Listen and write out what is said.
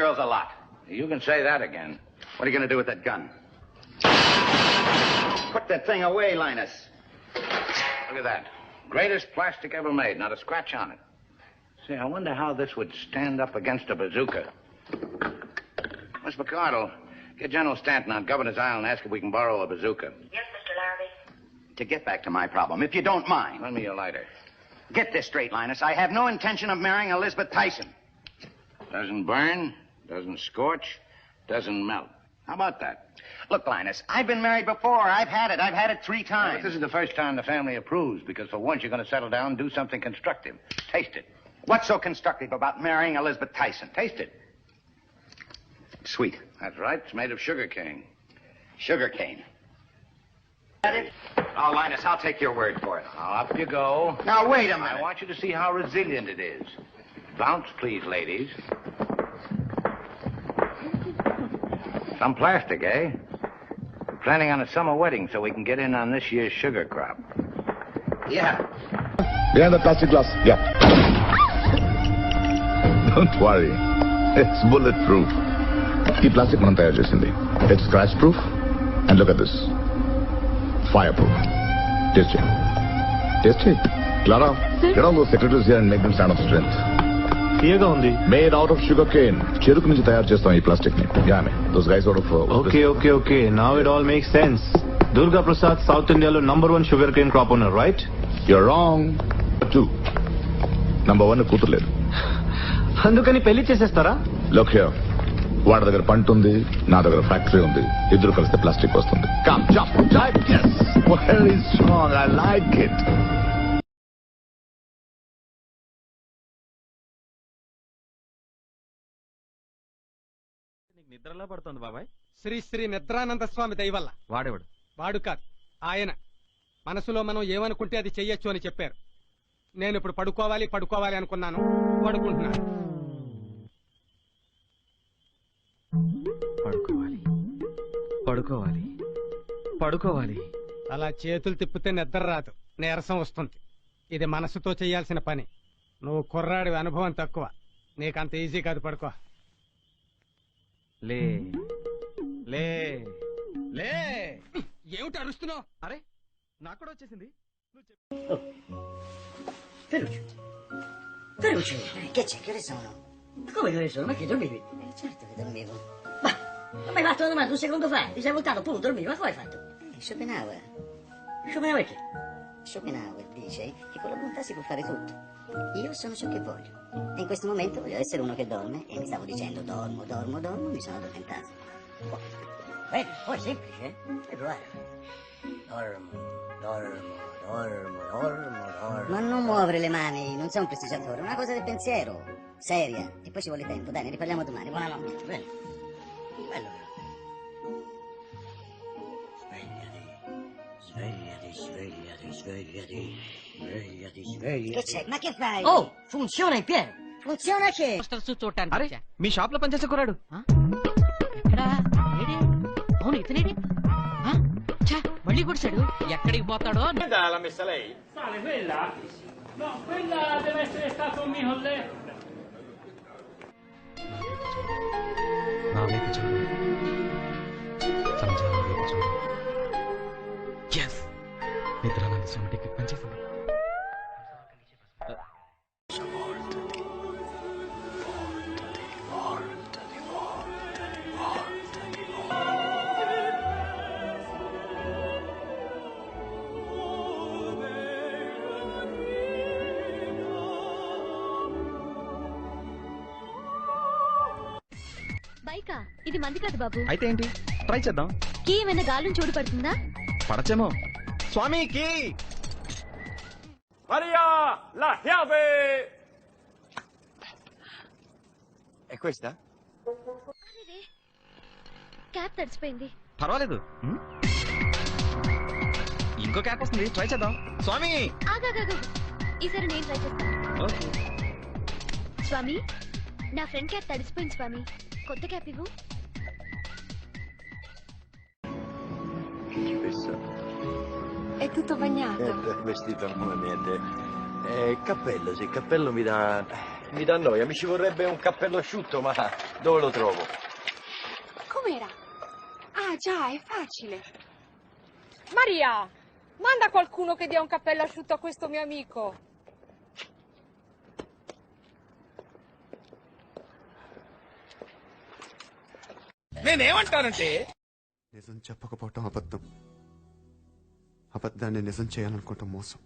girls a lot. You can say that again. What are you going to do with that gun? Put that thing away, Linus. Look at that. Greatest plastic ever made. Not a scratch on it. Say, I wonder how this would stand up against a bazooka. Miss McCardle, get General Stanton on Governor's Island and ask if we can borrow a bazooka. Yes, Mr. Larrabee. To get back to my problem, if you don't mind. Lend me your lighter. Get this straight, Linus. I have no intention of marrying Elizabeth Tyson. Doesn't burn, doesn't scorch, doesn't melt. How about that? Look, Linus, I've been married before. I've had it. I've had it 3 times. But this is the first time the family approves, because for once you're going to settle down and do something constructive. Taste it. What's so constructive about marrying Elizabeth Tyson? Taste it. Sweet. That's right. It's made of sugar cane. Sugar cane. Oh, Linus, I'll take your word for it. Now, up you go. Now, wait a minute. I want you to see how resilient it is. Bounce, please, ladies. Some plastic, eh? We're planning on a summer wedding so we can get in on this year's sugar crop. Yeah. Behind the plastic glass. Yeah. Don't worry. It's bulletproof. ఈ plastic మనం తయారు చేసింది. It's scratch proof. And look at this. Fireproof. Taste it. Taste it. Clara, get all those secretaries here and make them stand of strength. తీయగా ఉంది. Made out of sugar cane. చెరుకు నుంచి తయారు చేస్తాం ఈ ప్లాస్టిక్ ని. Yeah, man. Those guys out of... Okay. Now it all makes sense. Durga Prasad, South Indiaలో #1 sugar cane crop owner, right? You're wrong. 2. Number 1 కూతురు లేదు. అందుకని పెళ్లి చేసేస్తారా? Look here. వాడి దగ్గర పంట ఉంది, నా దగ్గర ఫ్యాక్టరీ ఉంది. ఇద్దరు కలిస్తే ప్లాస్టిక్ వస్తుంది. Come, jump, type, yes. Very strong. I like it. నిద్రలా పడుతుంది బాబాయ్. శ్రీ నిద్రానంద స్వామి దయవల్ల. వాడేవాడు? వాడు కాదు, ఆయన. మనసులో మనం ఏమనుకుంటే అది చెయ్యొచ్చు అని చెప్పారు. నేను ఇప్పుడు పడుకోవాలి అనుకున్నాను. పడుకుంటున్నాను. పడుకోవాలి. అలా చేతులు తిప్పితే నిద్ర రాదు, నీరసం వస్తుంది. ఇది మనసుతో చేయాల్సిన పని. నువ్వు కుర్రాడి, అనుభవం తక్కువ. నీకంత ఈజీ కాదు. పడుకో. లే లే లే. ఏమిటి అరుస్తున్నావు? అరే, నాకు కూడా వచ్చేసింది. Ferruccio, che c'è? Che ore sono? Come che ore sono? Ma che dormivi? Certo che dormivo. Ma mi hai fatto una domanda un secondo fa. Ti sei voltato, pure dormivi. Ma come hai fatto? Schopenhauer. Schopenhauer che? Schopenhauer dice che con la bontà si può fare tutto. Io sono ciò che voglio. E in questo momento voglio essere uno che dorme e mi stavo dicendo dormo, mi sono addormentato. Vedi, poi è semplice, eh? Puoi provare. Dormo. Ma non muovere le mani, non sei un prestigiatore, è una cosa del pensiero. Seria. E poi ci vuole tempo, dai, ne riparliamo domani. Buonanotte. Bene. Bello però. Svegliati. Che c'è? Ma che fai? Oh, funziona in pieno. Funziona che? అరే, మీ shop లో పనిచేసే కురాడు. ఎక్కడా? AD? అవును, ఇతనేడి? ఛా, మళ్ళీ గుడిసాడు. ఎక్కడికి పోతాడో? La messa lei? Quale, quella? No, quella deve essere stato un mio letto. నా వైపు చూడు. సంజయ్ వైపు చూడు. Yes. నిద్రానంద స్వామి టికెట్ పనిచేసింది. బైకా? ఇది మంది కాదు బాబు. అయితే ఏంటి? ట్రై చేద్దాం. కీ ఏమైనా గాలిని చోటు పడుతుందా? పడచేమో. Swami key. Maria, la chiave! È questa? అరే, క్యాప్ తడిసిపోయింది. పర్వాలేదు. ఇంకో క్యాప్ వస్తుంది, ట్రై చేద్దాం. స్వామి ఆగాగాగు, ఈసారి నేను ట్రై చేస్తాను. ఓకే. స్వామి, నా ఫ్రెండ్ క్యాప్ తడిసిపోయింది స్వామి. కొత్త క్యాప్ ఇవ్వు. Chissà. È tutto bagnato. Vestito non è niente. Cappello, sì, cappello mi dà Mi dà noia, mi ci vorrebbe un cappello asciutto, ma dove lo trovo? Com'era? Ah, già, è facile. Maria, manda qualcuno che dia un cappello asciutto a questo mio amico. నేనేమంటానంటే నిజం చెప్పకపోవటం అబద్ధం, అబద్ధాన్ని నిజం చేయాలనుకోవటం మోసం.